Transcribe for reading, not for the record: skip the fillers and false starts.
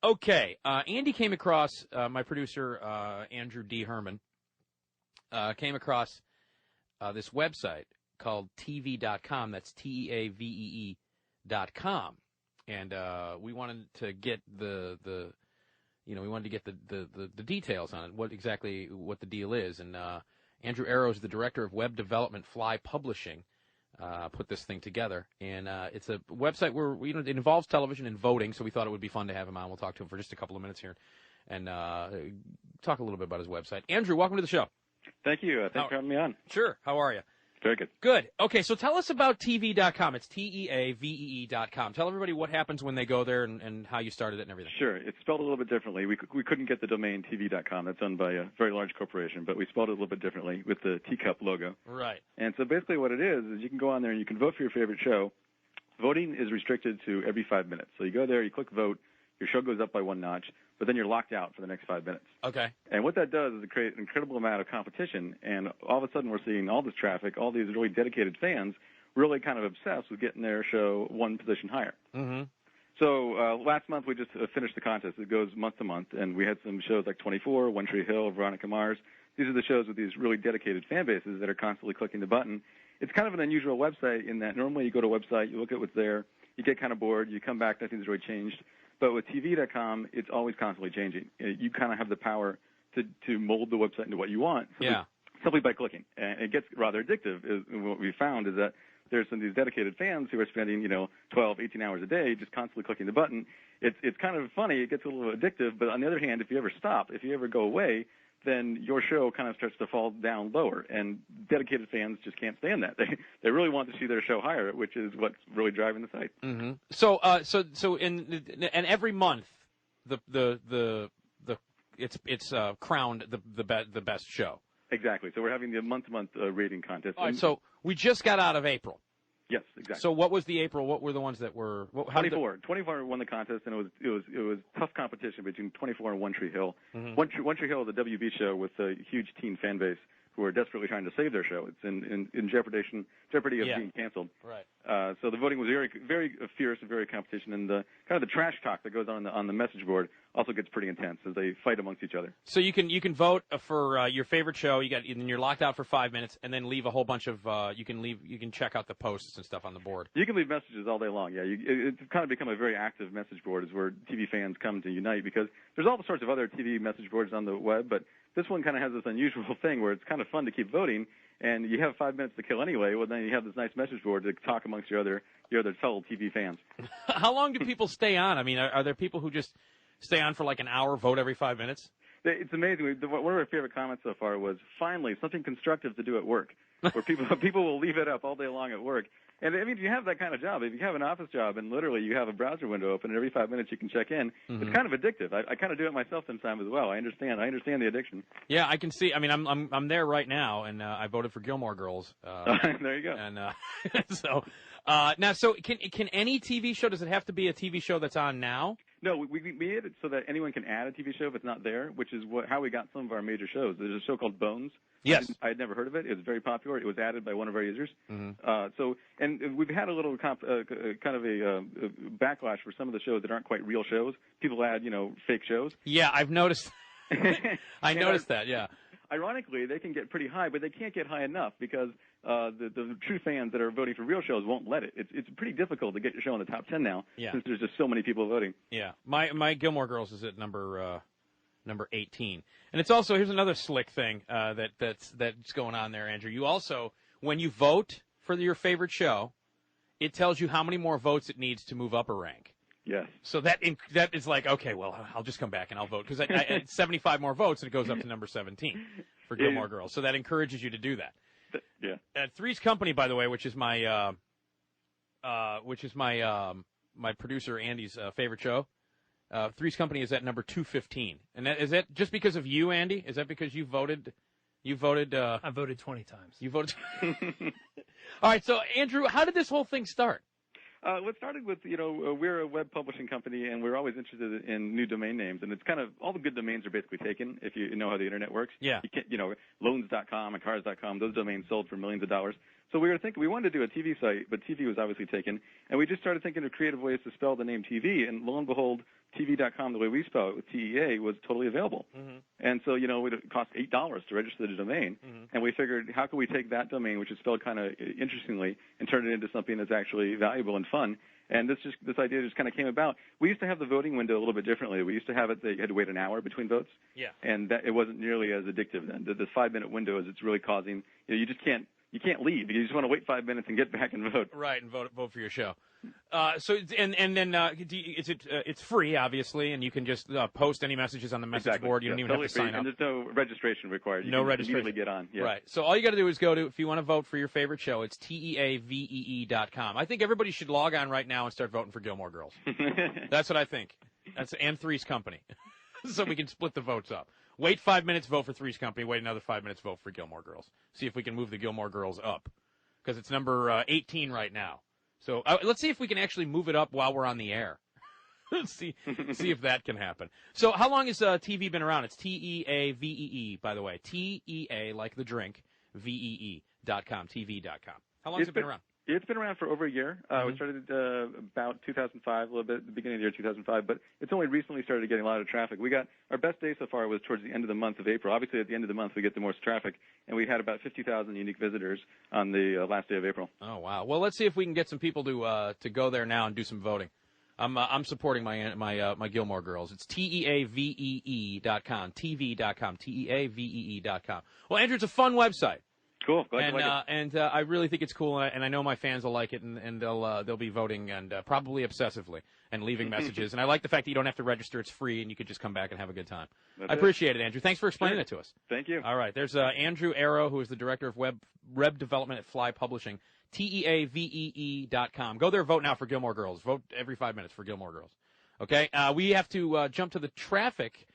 Okay, Andy came across, my producer, Andrew D. Herman, came across this website called TV.com. That's TEAVEE.com. And we wanted to get the details on it, what the deal is. And Andrew Arrows, the director of web development, Fly Publishing, put this thing together. And it's a website where it involves television and voting, so we thought it would be fun to have him on. We'll talk to him for just a couple of minutes here and talk a little bit about his website. Andrew, welcome to the show. Thank you. Thanks for having me on. Sure. How are you? Very good. Good. Okay, so tell us about TV.com. It's TEAVEE.com. Tell everybody what happens when they go there and how you started it and everything. Sure. It's spelled a little bit differently. We couldn't get the domain TV.com. That's owned by a very large corporation, but we spelled it a little bit differently with the teacup logo. Right. And so basically what it is you can go on there and you can vote for your favorite show. Voting is restricted to every 5 minutes. So you go there, you click vote, your show goes up by one notch, but then you're locked out for the next 5 minutes. Okay. And what that does is it creates an incredible amount of competition, and all of a sudden we're seeing all this traffic, all these really dedicated fans really kind of obsessed with getting their show one position higher. Mm-hmm. So last month we just finished the contest. It goes month to month, and we had some shows like 24, One Tree Hill, Veronica Mars. These are the shows with these really dedicated fan bases that are constantly clicking the button. It's kind of an unusual website in that normally you go to a website, you look at what's there, you get kind of bored, you come back, nothing's really changed. But with TV.com, it's always constantly changing. You kind of have the power to mold the website into what you want simply by clicking. And it gets rather addictive. What we found is that there's some of these dedicated fans who are spending, 12, 18 hours a day just constantly clicking the button. It's kind of funny. It gets a little addictive. But on the other hand, if you ever stop, if you ever go away, then your show kind of starts to fall down lower. And dedicated fans just can't stand that. They really want to see their show higher, which is what's really driving the site. Mm-hmm. So every month, it's crowned the best show. Exactly. So we're having the month-to-month rating contest. All right. So we just got out of April. Yes, exactly. So what was the April? What were the ones that were? 24. 24 won the contest, and it was tough competition between 24 and One Tree Hill. Mm-hmm. One Tree Hill is a WB show with a huge teen fan base who are desperately trying to save their show. It's in jeopardy of being canceled. Right. So the voting was very, very fierce and very competition, and the kind of the trash talk that goes on the message board also gets pretty intense as they fight amongst each other. So you can vote for your favorite show. And you're locked out for 5 minutes, and then leave a whole bunch of you can check out the posts and stuff on the board. You can leave messages all day long. Yeah, it's kind of become a very active message board, is where TV fans come to unite, because there's all sorts of other TV message boards on the web, but this one kind of has this unusual thing where it's kind of fun to keep voting, and you have 5 minutes to kill anyway. Well, then you have this nice message board to talk amongst your other fellow TV fans. How long do people stay on? I mean, are there people who just stay on for like an hour, vote every 5 minutes? It's amazing. One of our favorite comments so far was, finally, something constructive to do at work, where people will leave it up all day long at work. And, I mean, if you have that kind of job, if you have an office job and literally you have a browser window open and every 5 minutes you can check in, mm-hmm. It's kind of addictive. I kind of do it myself sometimes as well. I understand the addiction. Yeah, I can see. I mean, I'm there right now, and I voted for Gilmore Girls. There you go. And so can any TV show, does it have to be a TV show that's on now? No, we made it so that anyone can add a TV show if it's not there, which is how we got some of our major shows. There's a show called Bones. Yes. I had never heard of it. It was very popular. It was added by one of our users. Mm-hmm. And we've had a little kind of a backlash for some of the shows that aren't quite real shows. People add, fake shows. Yeah, I've noticed. I noticed that, yeah. Ironically, they can get pretty high, but they can't get high enough because the true fans that are voting for real shows won't let it. It's pretty difficult to get your show in the top 10 now, since there's just so many people voting. Yeah, my Gilmore Girls is at number 18, and it's also, here's another slick thing that's going on there, Andrew. You also, when you vote for your favorite show, it tells you how many more votes it needs to move up a rank. Yes. So that is like, okay, well, I'll just come back and I'll vote, because I had 75 more votes and it goes up to number 17 for Gilmore Girls. So that encourages you to do that. Yeah. Three's Company, by the way, which is my my producer Andy's favorite show. Three's Company is at number 215, and is that just because of you, Andy? Is that because you voted? You voted. I voted 20 times. You voted. All right. So, Andrew, how did this whole thing start? What started with, we're a web publishing company, and we're always interested in new domain names. And it's kind of, all the good domains are basically taken, if you know how the internet works. Yeah. You can't, loans.com and cars.com, those domains sold for millions of dollars. So we were thinking we wanted to do a TV site, but TV was obviously taken, and we just started thinking of creative ways to spell the name TV, and lo and behold, TV.com, the way we spell it with TEA, was totally available. Mm-hmm. And so, it cost $8 to register the domain, and we figured, how can we take that domain, which is spelled kind of interestingly, and turn it into something that's actually valuable and fun? And this idea just kind of came about. We used to have the voting window a little bit differently. We used to have it that you had to wait an hour between votes. Yeah. And that it wasn't nearly as addictive then. The 5-minute window is it's really causing, you just can't leave. You just want to wait 5 minutes and get back and vote. Right, and vote for your show. It's free, obviously, and you can just post any messages on the message board. You don't even have to sign up. And there's no registration required. You no can registration. Immediately get on. Yeah. Right. So all you got to do is go to, if you want to vote for your favorite show, it's TEAVEE.com. I think everybody should log on right now and start voting for Gilmore Girls. That's what I think. That's and Three's Company. So we can split the votes up. Wait 5 minutes, vote for Three's Company. Wait another 5 minutes, vote for Gilmore Girls. See if we can move the Gilmore Girls up, because it's number 18 right now. So let's see if we can actually move it up while we're on the air. see if that can happen. So how long has TV been around? It's TEAVEE, by the way. TEA, like the drink, VEE.com, TV.com. How long has it been around? It's been around for over a year. We started about 2005, a little bit at the beginning of the year 2005, but it's only recently started getting a lot of traffic. We got our best day so far was towards the end of the month of April. Obviously, at the end of the month, we get the most traffic, and we had about 50,000 unique visitors on the last day of April. Oh, wow. Well, let's see if we can get some people to go there now and do some voting. I'm supporting my Gilmore Girls. It's TEAVEE.com, TV.com, TEAVEE.com. Well, Andrew, it's a fun website. Cool. Glad you like it. And I really think it's cool, and I know my fans will like it, and they'll be voting and probably obsessively and leaving messages. And I like the fact that you don't have to register; it's free, and you could just come back and have a good time. I appreciate it, Andrew. Thanks for explaining it to us. Thank you. All right, there's Andrew Arrow, who is the director of web development at Fly Publishing. TEAVEE.com. Go there, vote now for Gilmore Girls. Vote every 5 minutes for Gilmore Girls. Okay, we have to jump to the traffic